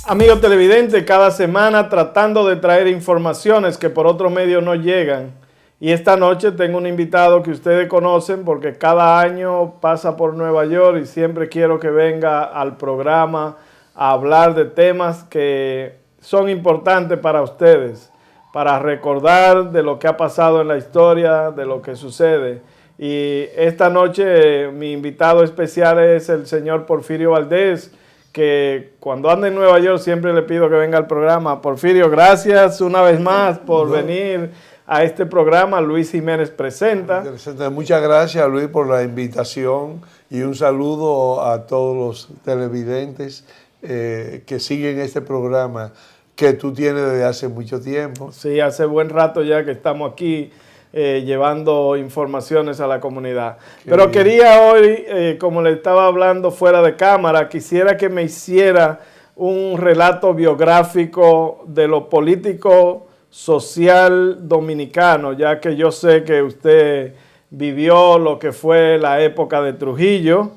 Amigos televidentes, cada semana tratando de traer informaciones que por otros medios no llegan. Y esta noche tengo un invitado que ustedes conocen porque cada año pasa por Nueva York y siempre quiero que venga al programa a hablar de temas que son importantes para ustedes, para recordar de lo que ha pasado en la historia, de lo que sucede. Y esta noche mi invitado especial es el señor Porfirio Valdés, que cuando anda en Nueva York siempre le pido que venga al programa. Porfirio, gracias una vez más por venir a este programa. Luis Jiménez presenta. Muchas gracias, Luis, por la invitación y un saludo a todos los televidentes que siguen este programa que tú tienes desde hace mucho tiempo. Sí, hace buen rato ya que estamos aquí llevando informaciones a la comunidad. Pero quería hoy, como le estaba hablando fuera de cámara, quisiera que me hiciera un relato biográfico de lo político social dominicano, ya que yo sé que usted vivió lo que fue la época de Trujillo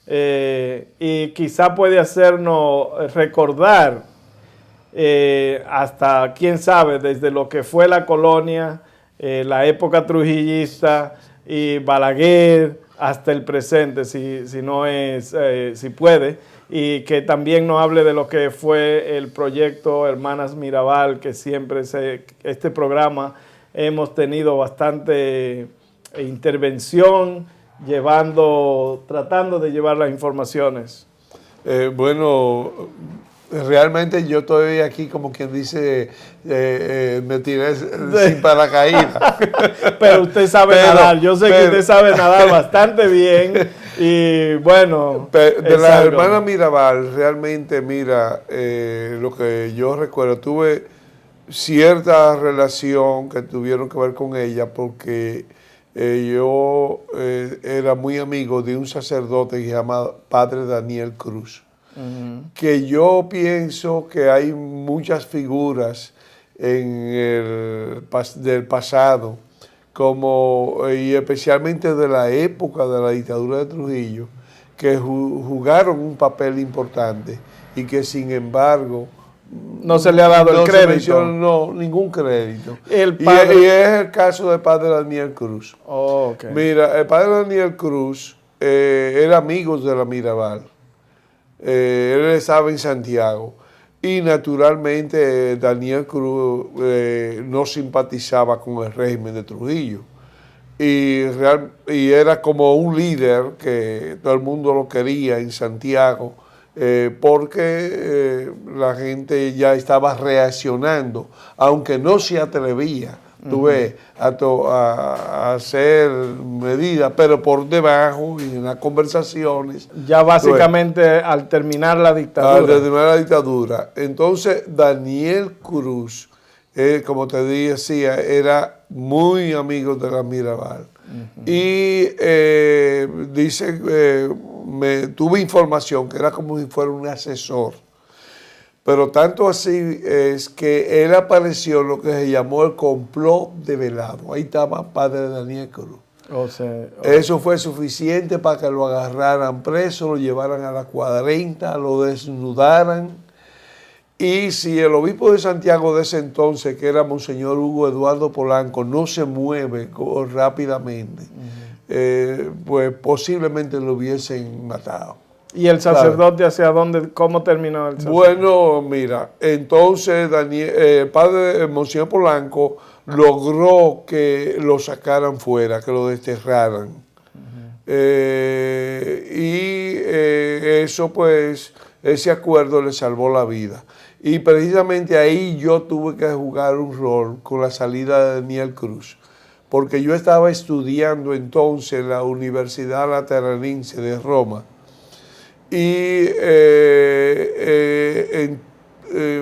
y quizá puede hacernos recordar hasta, quién sabe, desde lo que fue la colonia, la época trujillista y Balaguer hasta el presente, si puede, y que también nos hable de lo que fue el proyecto Hermanas Mirabal, que siempre este programa hemos tenido bastante intervención, tratando de llevar las informaciones. Bueno, realmente yo estoy aquí como quien dice, me tiré sin paracaídas. Pero usted sabe nadar, yo sé que usted sabe nadar bastante bien y bueno. De la hermana Mirabal, realmente, mira, lo que yo recuerdo, tuve cierta relación que tuvieron que ver con ella porque yo era muy amigo de un sacerdote que se llama Padre Daniel Cruz. Que yo pienso que hay muchas figuras del pasado, y especialmente de la época de la dictadura de Trujillo, que jugaron un papel importante y que sin embargo no se le ha dado el crédito. No, ningún crédito. Y es el caso del Padre Daniel Cruz. Oh, okay. Mira, el Padre Daniel Cruz era amigo de la Mirabal. Él estaba en Santiago y naturalmente Daniel Cruz no simpatizaba con el régimen de Trujillo y era como un líder que todo el mundo lo quería en Santiago porque la gente ya estaba reaccionando, aunque no se atrevía. Tú ves, a hacer medidas, pero por debajo y en las conversaciones. Ya básicamente al terminar la dictadura. Al terminar la dictadura. Entonces, Daniel Cruz, como te decía, era muy amigo de la Mirabal. Y dice, tuve información que era como si fuera un asesor. Pero tanto así es que él apareció en lo que se llamó el complot de Velado. Ahí estaba Padre Daniel Cruz. Eso fue suficiente para que lo agarraran preso, lo llevaran a la 40, lo desnudaran. Y si el obispo de Santiago de ese entonces, que era Monseñor Hugo Eduardo Polanco, no se mueve rápidamente, pues posiblemente lo hubiesen matado. ¿Y el sacerdote hacia dónde? ¿Cómo terminó el sacerdote? Bueno, mira, entonces el padre Monseñor Polanco logró que lo sacaran fuera, que lo desterraran. Eso pues, ese acuerdo le salvó la vida. Y precisamente ahí yo tuve que jugar un rol con la salida de Daniel Cruz, porque yo estaba estudiando entonces en la Universidad Lateranense de Roma. Y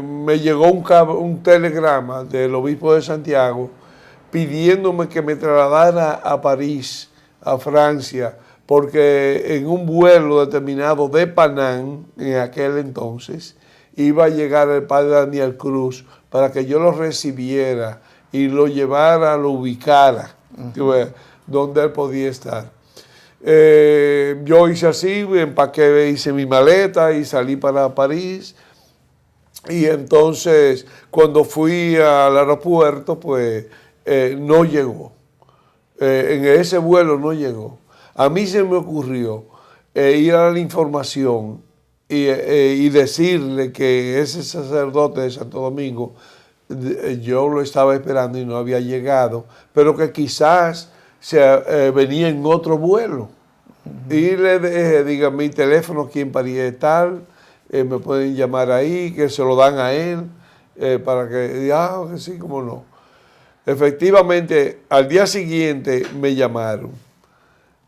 me llegó un telegrama del obispo de Santiago pidiéndome que me trasladara a París, a Francia, porque en un vuelo determinado de Panam, en aquel entonces, iba a llegar el padre Daniel Cruz para que yo lo recibiera y lo llevara, lo ubicara, donde él podía estar. Yo hice así, empaqué, hice mi maleta y salí para París. Y entonces, cuando fui al aeropuerto, pues no llegó. En ese vuelo no llegó. A mí se me ocurrió ir a la información y decirle que ese sacerdote de Santo Domingo, yo lo estaba esperando y no había llegado, pero que quizás venía en otro vuelo. Y le dije, diga, mi teléfono aquí en París es tal, me pueden llamar ahí, que se lo dan a él, para que, que sí, cómo no. Efectivamente, al día siguiente me llamaron.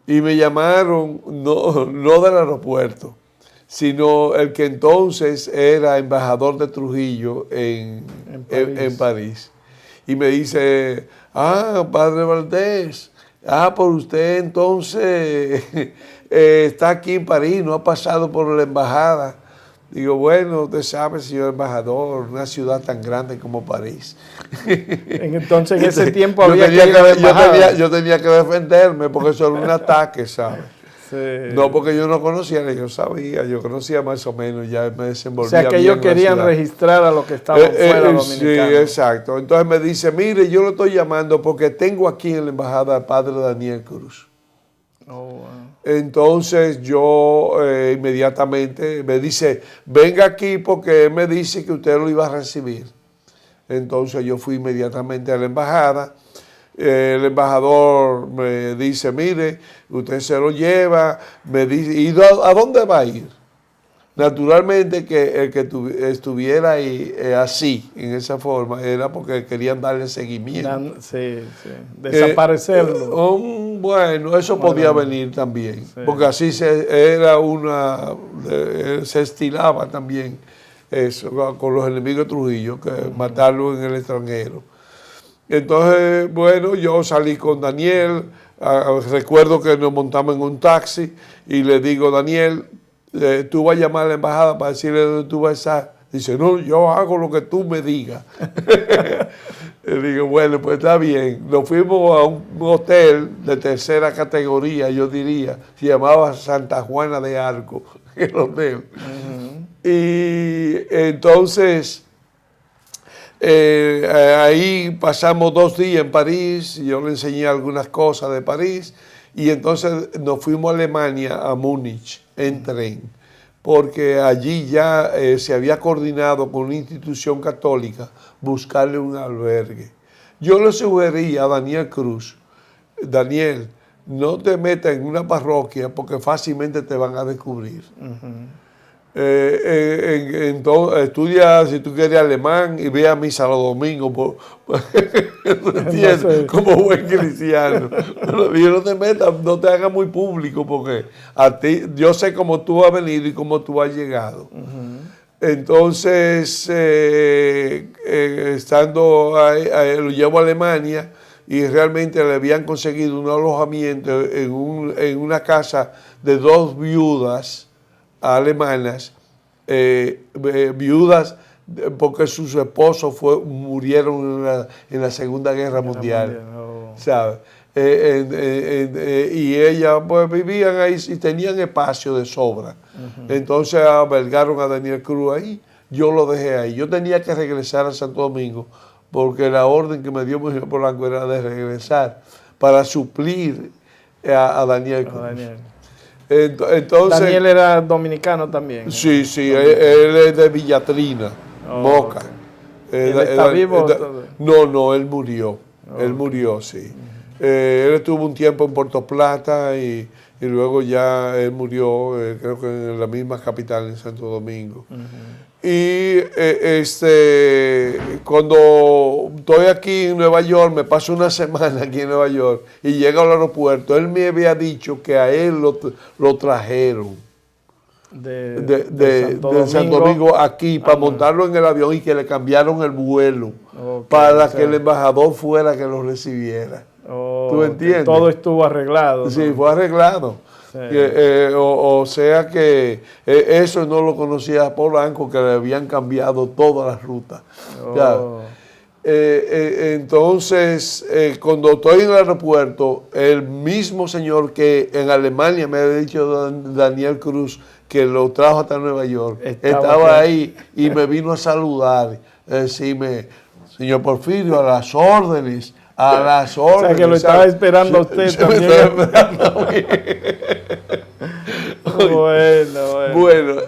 Y me llamaron no del aeropuerto, sino el que entonces era embajador de Trujillo en París. Y me dice, padre Valdés, por usted entonces está aquí en París, no ha pasado por la embajada. Digo, bueno, usted sabe, señor embajador, una ciudad tan grande como París. Entonces, en ese tiempo había que ir a la embajada. Yo tenía que defenderme porque eso era un ataque, ¿sabes? Sí. No, porque yo no conocía, yo sabía, yo conocía más o menos, ya me desenvolvía. O sea, que bien ellos querían registrar a los que estaban fuera dominicanos. Sí, exacto. Entonces me dice, mire, yo lo estoy llamando porque tengo aquí en la embajada al padre Daniel Cruz. Oh, wow. Entonces yo inmediatamente me dice, venga aquí porque él me dice que usted lo iba a recibir. Entonces yo fui inmediatamente a la embajada. El embajador me dice, mire, usted se lo lleva, me dice, ¿y a dónde va a ir? Naturalmente que el que estuviera ahí así, en esa forma, era porque querían darle seguimiento. Sí. Desaparecerlo. Bueno, eso podía venir también, porque así se estilaba también eso, con los enemigos de Trujillo, que matarlo en el extranjero. Entonces, bueno, yo salí con Daniel, recuerdo que nos montamos en un taxi y le digo, Daniel, tú vas a llamar a la embajada para decirle dónde tú vas a estar. Dice, no, yo hago lo que tú me digas. Le digo, bueno, pues está bien. Nos fuimos a un hotel de tercera categoría, yo diría. Se llamaba Santa Juana de Arco, el hotel. Y entonces, ahí pasamos 2 días en París. Yo le enseñé algunas cosas de París. Y entonces nos fuimos a Alemania, a Múnich, en tren, porque allí ya se había coordinado con una institución católica buscarle un albergue. Yo le sugerí a Daniel Cruz, Daniel, no te metas en una parroquia porque fácilmente te van a descubrir. Entonces, estudia, si tú quieres, alemán y ve a misa los domingos, ¿entiendes? Como buen cristiano. Pero no te metas, no te hagas muy público, porque a ti, yo sé cómo tú has venido y cómo tú has llegado. Entonces, estando ahí, lo llevo a Alemania y realmente le habían conseguido un alojamiento en una casa de 2 viudas alemanas, viudas porque sus esposos murieron en la Segunda Guerra Mundial, ¿sabes? Y ellas pues vivían ahí y tenían espacio de sobra. Entonces albergaron a Daniel Cruz ahí, yo lo dejé ahí. Yo tenía que regresar a Santo Domingo porque la orden que me dio Monseñor Polanco era de regresar para suplir a Daniel Cruz. Entonces, Daniel era dominicano también. Sí, él es de Villatrina, Moca. Okay. ¿Él está vivo? No, él murió. Él murió, sí. Él estuvo un tiempo en Puerto Plata y luego ya él murió, creo que en la misma capital, en Santo Domingo. Y cuando estoy aquí en Nueva York, me paso una semana aquí en Nueva York y llego al aeropuerto, él me había dicho que a él lo trajeron de Santo Domingo aquí para montarlo en el avión y que le cambiaron el vuelo para que el embajador fuera que lo recibiera. ¿Tú entiendes? Todo estuvo arreglado. Sí, fue arreglado. Sí. O sea que eso no lo conocía Polanco, que le habían cambiado toda la ruta. Entonces, cuando estoy en el aeropuerto, el mismo señor que en Alemania me había dicho Daniel Cruz, que lo trajo hasta Nueva York, estaba ahí y me vino a saludar, decirme, señor Porfirio, a las órdenes, a las órdenes. O sea, que lo estaba esperando a usted también. Me estaba esperando a mí. Bueno,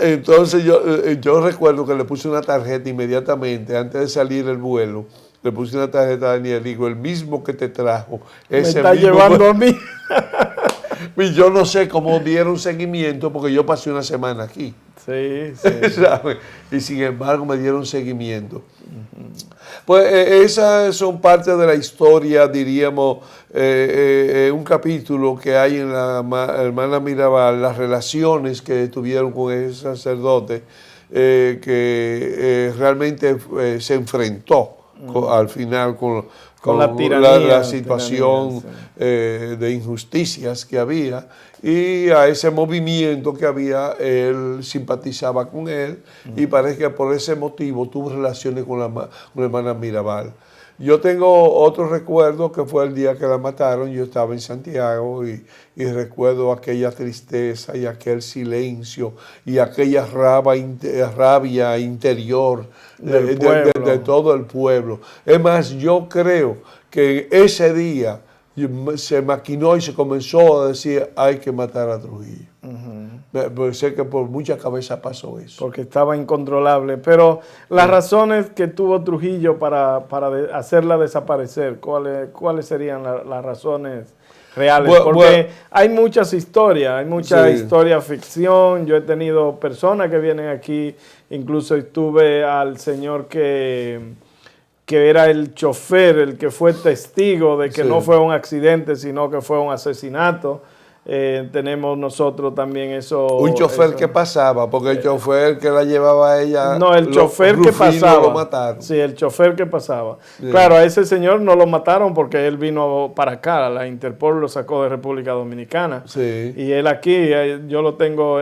entonces yo recuerdo que le puse una tarjeta inmediatamente, antes de salir el vuelo, le puse una tarjeta a Daniel, digo, el mismo que te trajo, ese me está mismo llevando a mí. Y yo no sé cómo dieron seguimiento, porque yo pasé una semana aquí. Sí, sí. ¿Sabes? Y sin embargo me dieron seguimiento. Pues esas son parte de la historia, diríamos, un capítulo que hay en la hermana Mirabal, las relaciones que tuvieron con ese sacerdote, que realmente se enfrentó al final con la tiranía, la situación de injusticias que había, y a ese movimiento que había, él simpatizaba con él, y parece que por ese motivo tuvo relaciones con la hermana Mirabal. Yo tengo otro recuerdo que fue el día que la mataron. Yo estaba en Santiago y recuerdo aquella tristeza y aquel silencio y aquella rabia interior de todo el pueblo. Es más, yo creo que ese día se maquinó y se comenzó a decir hay que matar a Trujillo. Sé que por muchas cabezas pasó eso. Porque estaba incontrolable. Pero las razones que tuvo Trujillo para hacerla desaparecer, ¿cuáles serían las razones reales? Porque hay muchas historias, hay mucha historia ficción. Yo he tenido personas que vienen aquí, incluso tuve al señor que era el chofer, el que fue testigo de que no fue un accidente, sino que fue un asesinato. Tenemos nosotros también eso. Un chofer que pasaba, porque el chofer que la llevaba a ella. No, el chofer que pasaba. Lo mataron. Sí, el chofer que pasaba. Claro, a ese señor no lo mataron porque él vino para acá, la Interpol lo sacó de República Dominicana. Sí. Y él aquí, yo lo tengo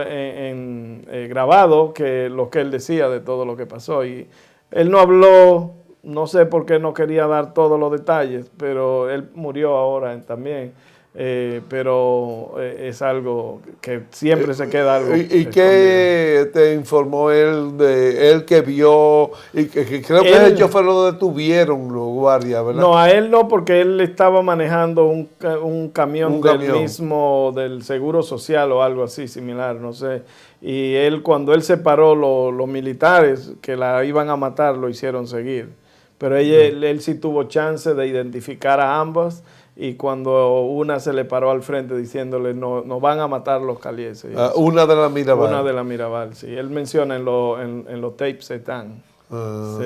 grabado, lo que él decía de todo lo que pasó. Y él no habló, no sé por qué no quería dar todos los detalles, pero él murió ahora también. Pero es algo que siempre se queda algo. ¿Y qué te informó él de él que vio? Y que creo que el chofer lo detuvieron los guardias, ¿verdad? No, a él no, porque él estaba manejando un camión mismo del Seguro Social o algo así similar, no sé. Y él, cuando él se paró, los militares que la iban a matar lo hicieron seguir. Pero él sí tuvo chance de identificar a ambas. Y cuando una se le paró al frente diciéndole, no, nos van a matar los calieses. Una de la Mirabal. Una de la Mirabal, sí. Él menciona en los tapes están. Sí,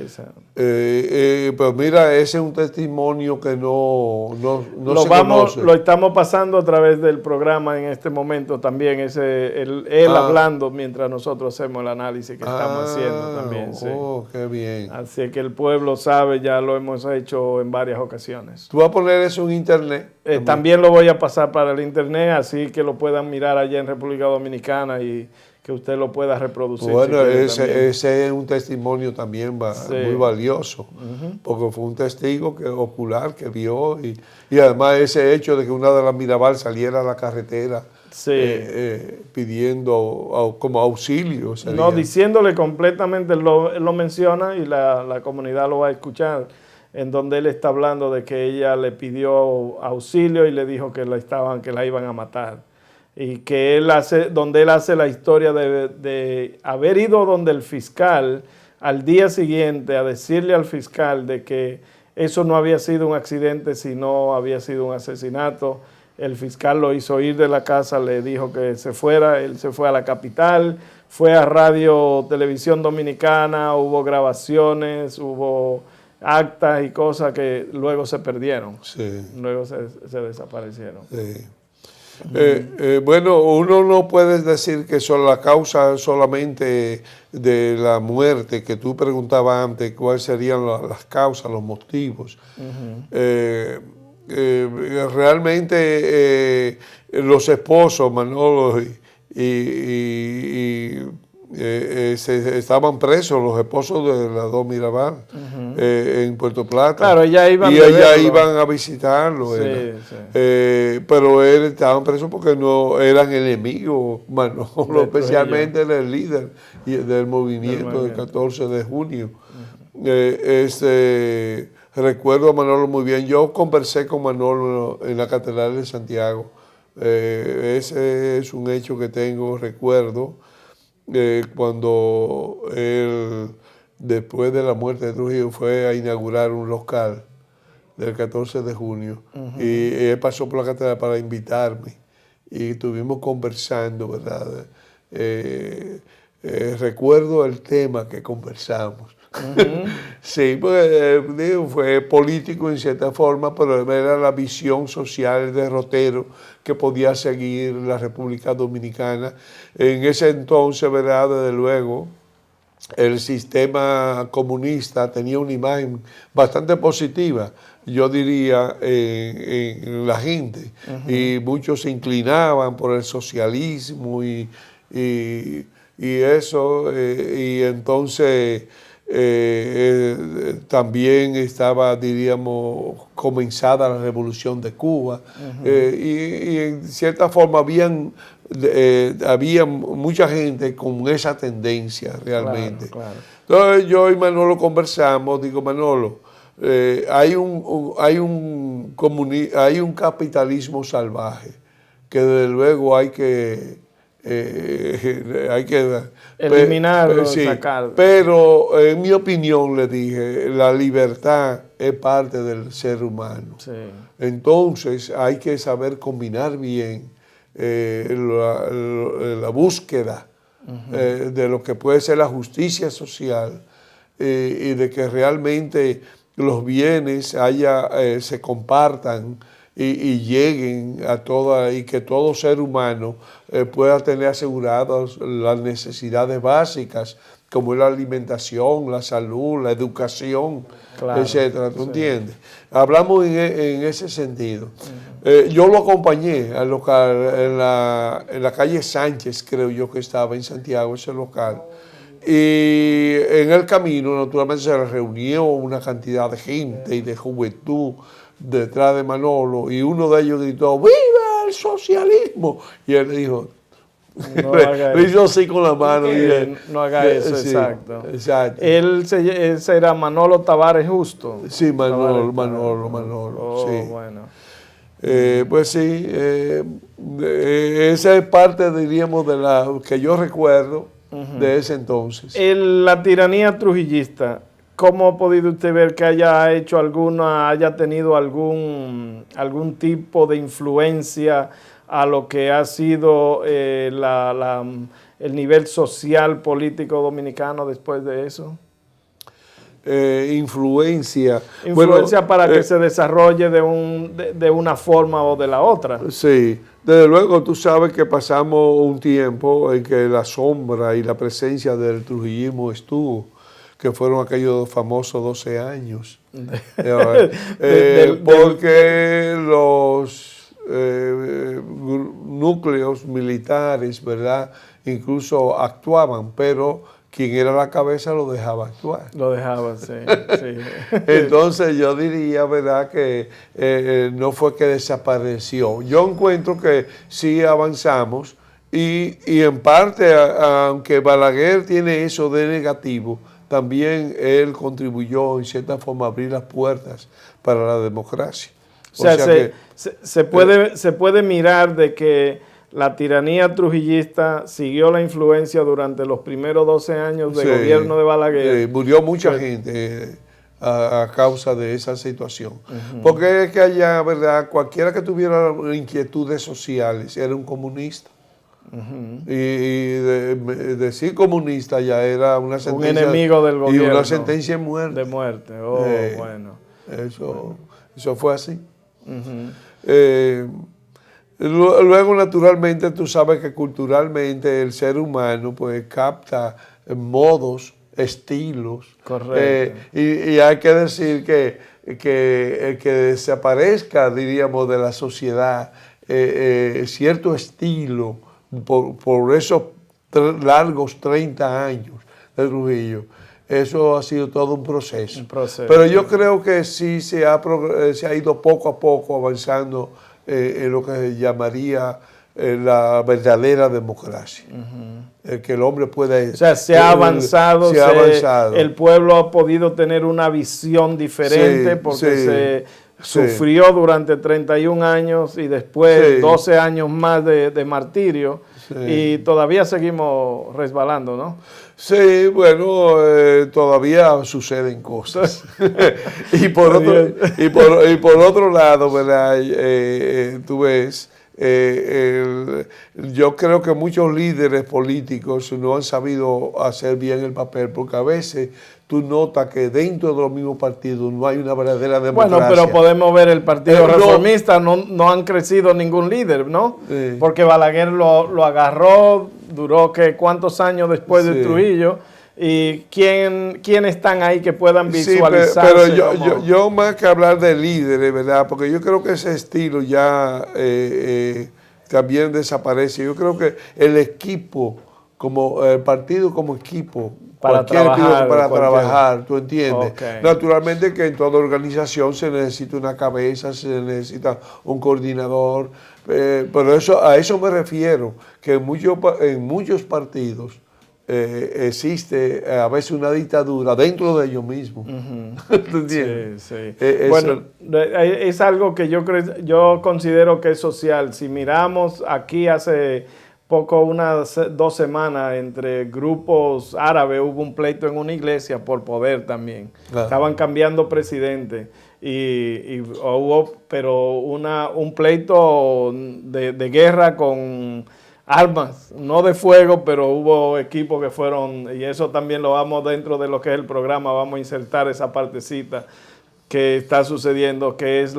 esa. Pues mira, ese es un testimonio que no se conoce. Lo estamos pasando a través del programa en este momento también, él hablando mientras nosotros hacemos el análisis que estamos haciendo también. Sí. Qué bien. Así que el pueblo sabe, ya lo hemos hecho en varias ocasiones. ¿Tú vas a poner eso en internet? También lo voy a pasar para el internet, así que lo puedan mirar allá en República Dominicana y que usted lo pueda reproducir. Bueno, ese es un testimonio también muy valioso, porque fue un testigo ocular que vio y además ese hecho de que una de las Mirabal saliera a la carretera pidiendo como auxilio. No, diciéndole completamente, lo menciona y la comunidad lo va a escuchar, en donde él está hablando de que ella le pidió auxilio y le dijo que la iban a matar. Y que donde él hace la historia de haber ido donde el fiscal al día siguiente a decirle al fiscal de que eso no había sido un accidente, sino había sido un asesinato. El fiscal lo hizo ir de la casa, le dijo que se fuera, él se fue a la capital, fue a Radio Televisión Dominicana, hubo grabaciones, hubo actas y cosas que luego se perdieron, luego se desaparecieron. Bueno, uno no puede decir que son la causa solamente de la muerte, que tú preguntabas antes cuáles serían las causas, los motivos. Realmente los esposos, Manolo y estaban presos los esposos de las dos Mirabal en Puerto Plata. Claro, ellas iban a visitarlo. Sí, sí. Pero él estaban presos porque no eran enemigos, Manolo, especialmente el líder del movimiento del 14 de junio. Recuerdo a Manolo muy bien. Yo conversé con Manolo en la Catedral de Santiago. Ese es un hecho que tengo, recuerdo, cuando él, después de la muerte de Trujillo, fue a inaugurar un local del 14 de junio. Y él pasó por la catedral para invitarme. Y estuvimos conversando, ¿verdad? Recuerdo el tema que conversamos. Sí, pues fue político en cierta forma, pero era la visión social, el derrotero que podía seguir la República Dominicana. En ese entonces, ¿verdad? Desde luego, el sistema comunista tenía una imagen bastante positiva, yo diría, en la gente. Y muchos se inclinaban por el socialismo y eso, y entonces también estaba, diríamos, comenzada la Revolución de Cuba, y en cierta forma había mucha gente con esa tendencia realmente. Claro. Entonces yo y Manolo conversamos, digo, Manolo, hay un capitalismo salvaje que desde luego hay que eliminarlo, sí, sacarlo. Pero en mi opinión, le dije, la libertad es parte del ser humano. Sí. Entonces hay que saber combinar bien la búsqueda de lo que puede ser la justicia social y de que realmente los bienes se compartan y lleguen a y que todo ser humano pueda tener aseguradas las necesidades básicas, como es la alimentación, la salud, la educación, etcétera. ¿Tú entiendes? Hablamos en ese sentido. Yo lo acompañé al local, en la calle Sánchez, creo yo que estaba en Santiago, ese local. Y en el camino, naturalmente, se reunió una cantidad de gente y de juventud detrás de Manolo, y uno de ellos gritó, ¡viva el socialismo! Y él dijo, le hizo así con la mano. No haga eso, sí, exacto. Exacto. Era Manolo Tavares Justo. Sí, Manolo, sí. Bueno. Pues sí, esa es parte, diríamos, de la que yo recuerdo de ese entonces. La tiranía trujillista, ¿cómo ha podido usted ver que haya tenido algún tipo de influencia a lo que ha sido el nivel social político dominicano después de eso? Influencia para que se desarrolle de una forma o de la otra. Sí, desde luego tú sabes que pasamos un tiempo en que la sombra y la presencia del trujillismo estuvo, que fueron aquellos famosos 12 años. Porque los núcleos militares, ¿verdad?, incluso actuaban, pero quien era la cabeza lo dejaba actuar. Lo dejaba, sí. Entonces yo diría, ¿verdad?, que no fue que desapareció. Yo encuentro que sí avanzamos y en parte, aunque Balaguer tiene eso de negativo, también él contribuyó en cierta forma a abrir las puertas para la democracia. O sea se puede mirar de que la tiranía trujillista siguió la influencia durante los primeros 12 años de gobierno de Balaguer. Murió mucha gente a causa de esa situación. Porque es que allá, ¿verdad?, cualquiera que tuviera inquietudes sociales era un comunista. Y decir comunista ya era una sentencia. Un enemigo del gobierno. Y una sentencia de muerte. De muerte, bueno. Eso fue así. Luego, naturalmente, tú sabes que culturalmente el ser humano pues capta modos, estilos. Correcto. Y hay que decir que desaparezca, diríamos, de la sociedad cierto estilo por esos largos 30 años de Trujillo. Eso ha sido todo un proceso. Pero yo creo que sí se ha ido poco a poco avanzando en lo que se llamaría la verdadera democracia. Que el hombre pueda... O sea, se ha avanzado, el pueblo ha podido tener una visión diferente porque sufrió durante 31 años y después 12 años más de martirio y todavía seguimos resbalando, ¿no? Sí, bueno, todavía suceden cosas. y por otro lado, ¿verdad? Tú ves, yo creo que muchos líderes políticos no han sabido hacer bien el papel, porque a veces tú notas que dentro de los mismos partidos no hay una verdadera democracia. Bueno, pero podemos ver el Partido Reformista, no han crecido ningún líder, ¿no? Sí. Porque Balaguer lo agarró, duró ¿cuántos años después de Trujillo? ¿Y quién están ahí que puedan visualizarse? Pero yo más que hablar de líderes, ¿verdad? Porque yo creo que ese estilo ya también desaparece. Yo creo que el equipo, como el partido como equipo, para trabajar, ¿tú entiendes? Okay. Naturalmente que en toda organización se necesita una cabeza, se necesita un coordinador, pero a eso me refiero, que en muchos partidos existe a veces una dictadura dentro de ellos mismos. ¿Tú entiendes? Sí. Bueno, es algo que yo considero que es social. Si miramos aquí hace poco, unas 2 semanas, entre grupos árabes hubo un pleito en una iglesia por poder también. Estaban cambiando presidente y hubo un pleito de guerra con armas, no de fuego, pero hubo equipos que fueron, y eso también lo vamos dentro de lo que es el programa, vamos a insertar esa partecita que está sucediendo, que es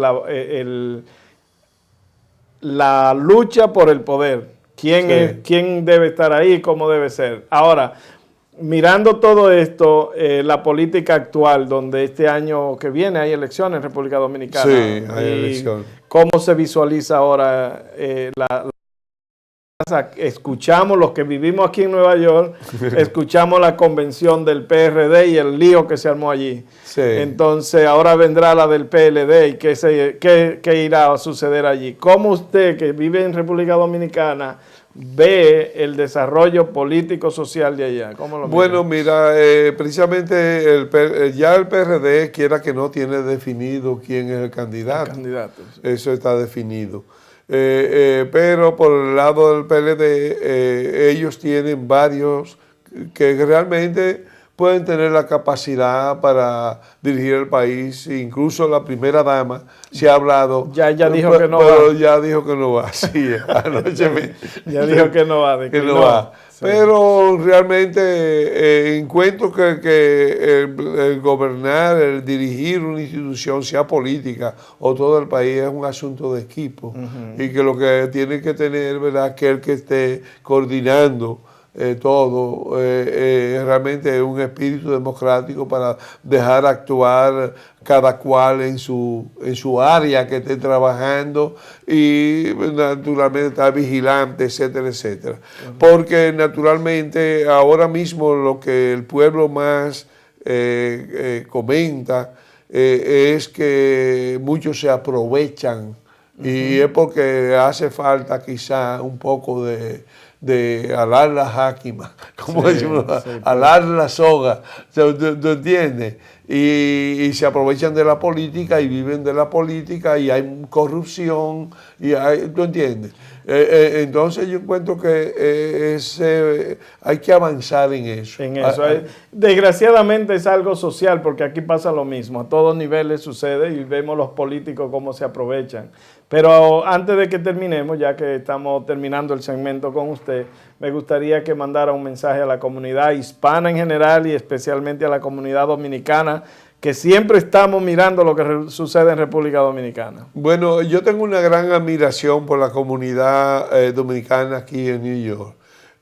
la lucha por el poder. ¿Quién debe estar ahí? ¿Cómo debe ser? Ahora, mirando todo esto, la política actual, donde este año que viene hay elecciones en República Dominicana. Sí, hay elecciones. ¿Cómo se visualiza ahora escuchamos los que vivimos aquí en Nueva York, escuchamos la convención del PRD y el lío que se armó allí. Sí. Entonces ahora vendrá la del PLD y qué irá a suceder allí. ¿Cómo usted, que vive en República Dominicana, ve el desarrollo político social de allá? ¿Cómo lo mira? Bueno, mira, precisamente ya el PRD, quiera que no, tiene definido quién es el candidato. Sí. Eso está definido. Pero por el lado del PLD, ellos tienen varios que realmente pueden tener la capacidad para dirigir el país. Incluso la primera dama se ha hablado. Ya dijo que no va. Ya dijo que no va, sí, anoche ya dijo que no va. Que no va. Sí. Pero realmente encuentro que el gobernar, el dirigir una institución, sea política o todo el país, es un asunto de equipo. Y que lo que tiene que tener, ¿verdad?, que el que esté coordinando todo, realmente es un espíritu democrático para dejar actuar cada cual en su área que esté trabajando y naturalmente estar vigilante, etcétera, etcétera. Porque naturalmente ahora mismo lo que el pueblo más comenta es que muchos se aprovechan y es porque hace falta quizá un poco de alar la jáquima, como decimos, alar la soga, ¿tú entiendes? Y se aprovechan de la política y viven de la política y hay corrupción, ¿tú entiendes? Entonces yo encuentro que hay que avanzar en eso. Desgraciadamente es algo social, porque aquí pasa lo mismo, a todos niveles sucede y vemos los políticos cómo se aprovechan. Pero antes de que terminemos, ya que estamos terminando el segmento con usted, me gustaría que mandara un mensaje a la comunidad hispana en general y especialmente a la comunidad dominicana, que siempre estamos mirando lo que sucede en República Dominicana. Bueno, yo tengo una gran admiración por la comunidad dominicana aquí en New York.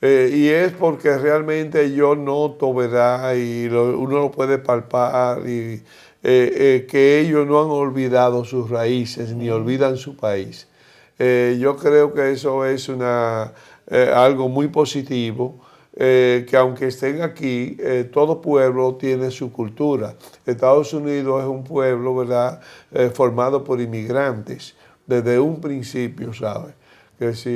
Y es porque realmente yo noto, ¿verdad? Y uno lo puede palpar y que ellos no han olvidado sus raíces ni olvidan su país. Yo creo que eso es algo muy positivo. que aunque estén aquí, todo pueblo tiene su cultura. Estados Unidos es un pueblo, ¿verdad?, formado por inmigrantes desde un principio, ¿sabes? Que si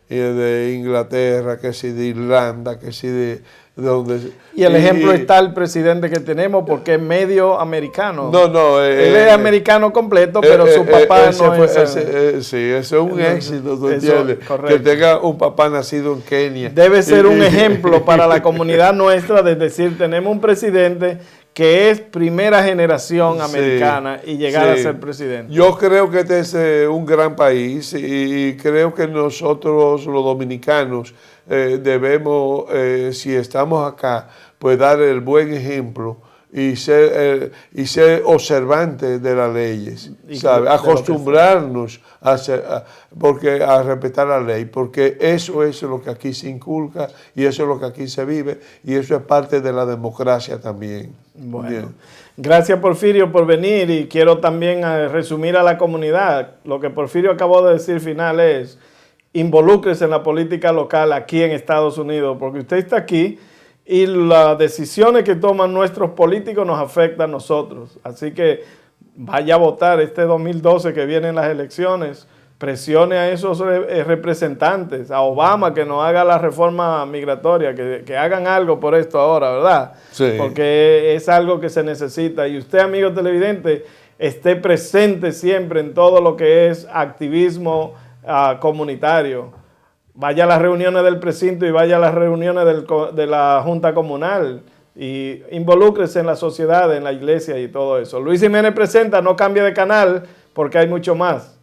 de Inglaterra, que si de Irlanda, que si de donde... Y el ejemplo está el presidente que tenemos, porque es medio americano. No, él es americano completo, pero su papá no es... sí, eso es un éxito, ¿tú entiendes? Correcto. Que tenga un papá nacido en Kenia. Debe ser un ejemplo para la comunidad nuestra, de decir, tenemos un presidente que es primera generación americana, y llegar a ser presidente. Yo creo que este es un gran país, y creo que nosotros los dominicanos debemos, si estamos acá, pues dar el buen ejemplo y ser observantes de las leyes, ¿sabes? Acostumbrarnos a respetar la ley, porque eso es lo que aquí se inculca y eso es lo que aquí se vive, y eso es parte de la democracia también. Bueno, bien. Gracias, Porfirio, por venir, y quiero también resumir a la comunidad. Lo que Porfirio acabó de decir final es: involúcrese en la política local aquí en Estados Unidos, porque usted está aquí y las decisiones que toman nuestros políticos nos afectan a nosotros. Así que vaya a votar este 2012 que vienen las elecciones, presione a esos representantes, a Obama, que nos haga la reforma migratoria, que hagan algo por esto ahora, ¿verdad? Sí. Porque es algo que se necesita. Y usted, amigo televidente, esté presente siempre en todo lo que es activismo comunitario. Vaya a las reuniones del precinto y vaya a las reuniones de la Junta Comunal, y involúcrese en la sociedad, en la iglesia y todo eso. Luis Jiménez Presenta, no cambie de canal porque hay mucho más.